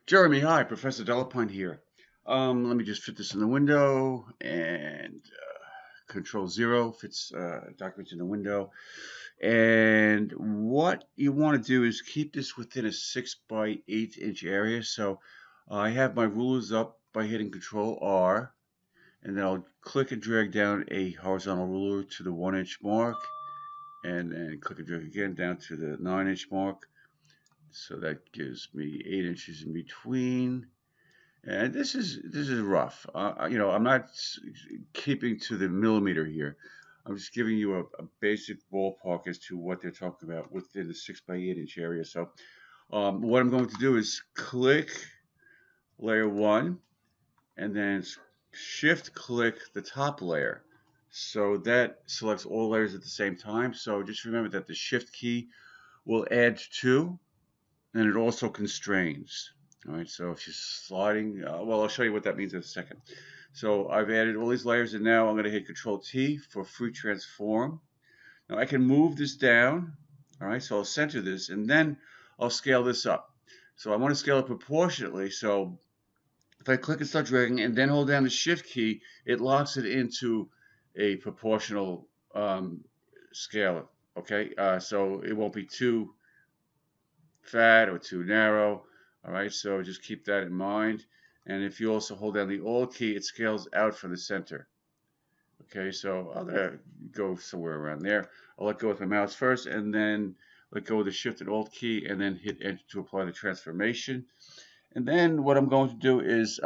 Jeremy, hi, Professor Delapointe here. Let me just fit this in the window and Control 0 fits document in the window. And what you want to do is keep this within a 6 by 8 inch area. So I have my rulers up by hitting Control R, and then I'll click and drag down a horizontal ruler to the 1 inch mark, and then click and drag again down to the 9 inch mark. So that gives me 8 inches in between. And this is rough. I'm not keeping to the millimeter here. I'm just giving you a basic ballpark as to what they're talking about within the 6 by 8 inch area. So what I'm going to do is click layer 1 and then shift click the top layer. So that selects all layers at the same time. So just remember that the shift key will add 2, and it also constrains. All right, so if you're sliding, well, I'll show you what that means in a second. So I've added all these layers, and now I'm going to hit Control T for free transform. Now I can move this down. All right, so I'll center this, and then I'll scale this up. So I want to scale it proportionately. So if I click and start dragging, and then hold down the Shift key, it locks it into a proportional scale. Okay, so it won't be too fat or too narrow. All right, so just keep that in mind. And if you also hold down the Alt key, it scales out from the center. Okay, so I'm gonna go somewhere around there. I'll let go with my mouse first, and then let go of the Shift and Alt key, and then hit Enter to apply the transformation. And then what I'm going to do is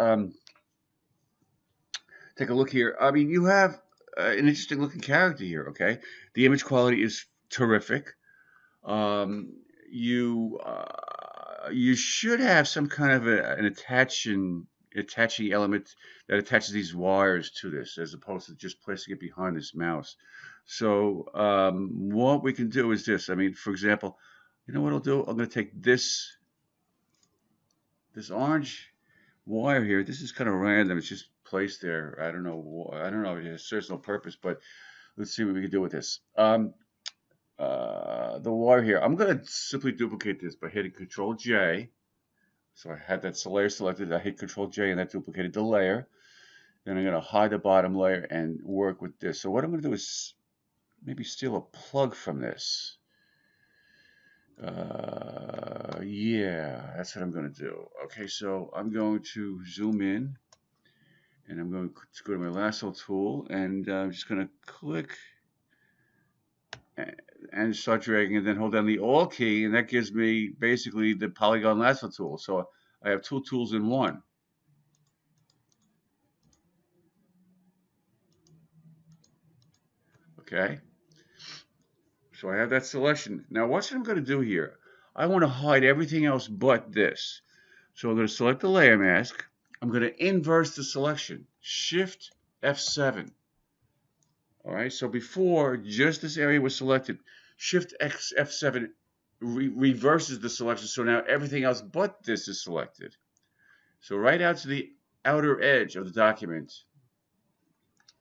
take a look here. I mean, you have an interesting looking character here. Okay, the image quality is terrific. Um, you should have some kind of an attaching element that attaches these wires to this, as opposed to just placing it behind this mouse. So what we can do is this. I mean, for example, you know what I'll do? I'm going to take this orange wire here. This is kind of random. It's just placed there. I don't know. I don't know. It serves no purpose, but let's see what we can do with this. The wire here. I'm going to simply duplicate this by hitting Control J. So I had that layer selected. I hit Control J, and that duplicated the layer. Then I'm going to hide the bottom layer and work with this. So what I'm going to do is maybe steal a plug from this. Yeah, that's what I'm going to do. Okay, so I'm going to zoom in, and I'm going to go to my lasso tool, and I'm just going to click and start dragging, and then hold down the Alt key, and that gives me basically the polygon lasso tool. So I have two tools in one. Okay, so I have that selection. Now watch what I'm going to do here. I want to hide everything else but this. So I'm going to select the layer mask. I'm going to inverse the selection. Shift F7. All right, so before just this area was selected, Shift F7 reverses the selection, so now everything else but this is selected. So right out to the outer edge of the document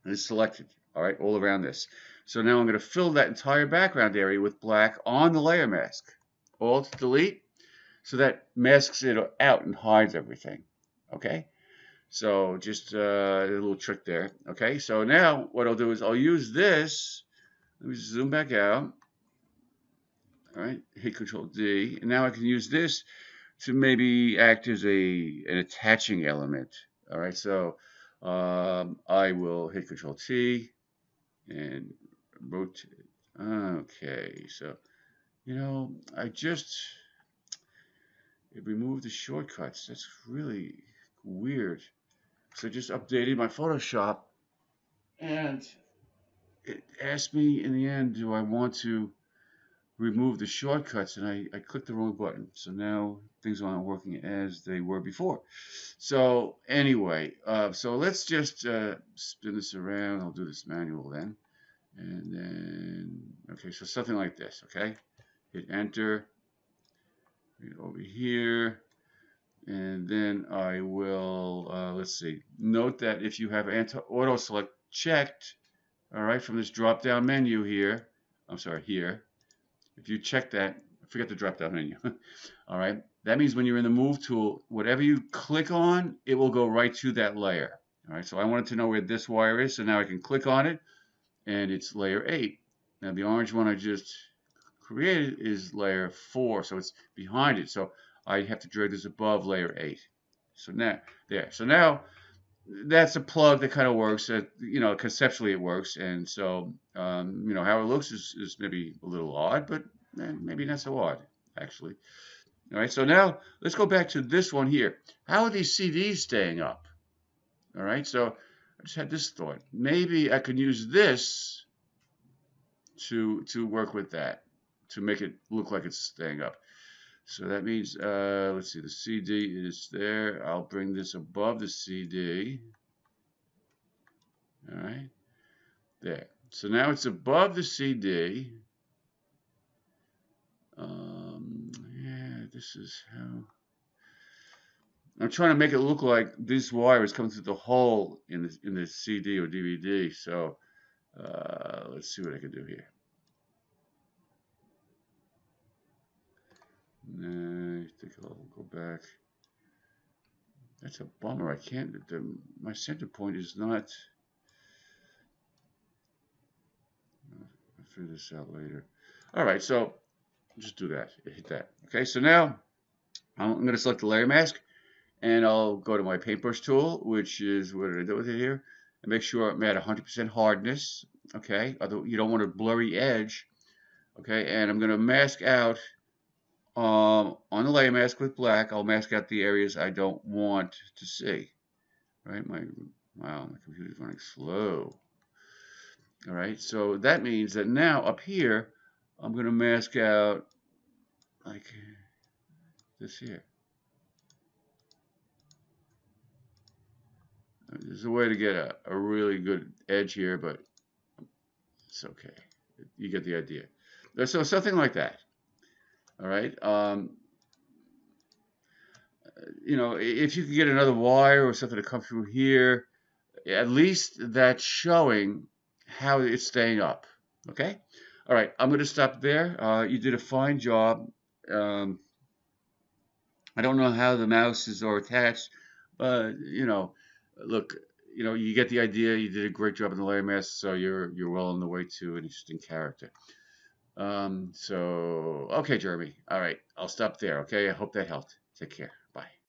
is selected, all right, all around this. So now I'm going to fill that entire background area with black on the layer mask. Alt delete, so that masks it out and hides everything, okay? So just a little trick there. Okay, so now what I'll do is I'll use this. Let me zoom back out. All right, hit Control D, and now I can use this to maybe act as an attaching element. All right, so I will hit Control T and rotate. Okay, so I just removed the shortcuts. That's really weird. So I just updated my Photoshop, and it asked me in the end, do I want to remove the shortcuts? And I clicked the wrong button. So now things aren't working as they were before. So anyway, so let's just spin this around. I'll do this manual then. And then, okay, so something like this, okay? Hit enter, over here. And then I will, let's see, note that if you have auto select checked, all right, from this drop down menu here, I'm sorry, here, if you check that, forget the drop down menu, all right, That means when you're in the move tool, whatever you click on, it will go right to that layer. All right, so I wanted to know where this wire is, so now I can click on it, and it's layer 8. Now the orange one I just created is layer 4, so it's behind it. So I have to drag this above layer 8. So now, there. So now that's a plug that kind of works. Conceptually it works, and so how it looks is maybe a little odd, but maybe not so odd actually. All right, so now let's go back to this one here. How are these CDs staying up? All right, so I just had this thought. Maybe I could use this to work with that, to make it look like it's staying up. So that means, let's see, the CD is there. I'll bring this above the CD. All right, there. So now it's above the CD. Yeah, this is how. I'm trying to make it look like this wire is coming through the hole in the CD or DVD. So let's see what I can do here. I think I'll go back. That's a bummer. I can't. My center point is not. I'll figure this out later. All right, so just do that. Hit that. Okay, so now I'm going to select the layer mask, and I'll go to my paintbrush tool, which is, what did I do with it here? And make sure I'm at 100% hardness. Okay, although you don't want a blurry edge. Okay, and I'm going to mask out on the layer mask with black. I'll mask out the areas I don't want to see. Right, wow, my computer's running slow. All right, so that means that now up here, I'm going to mask out like this here. There's a way to get a really good edge here, but it's okay. You get the idea. So something like that. All right. If you can get another wire or something to come through here, at least that's showing how it's staying up. Okay. All right. I'm going to stop there. You did a fine job. I don't know how the mouses are attached, but look, you get the idea. You did a great job in the layer mask, so you're well on the way to an interesting character. So okay, Jeremy. All right, I'll stop there. Okay, I hope that helped. Take care. Bye.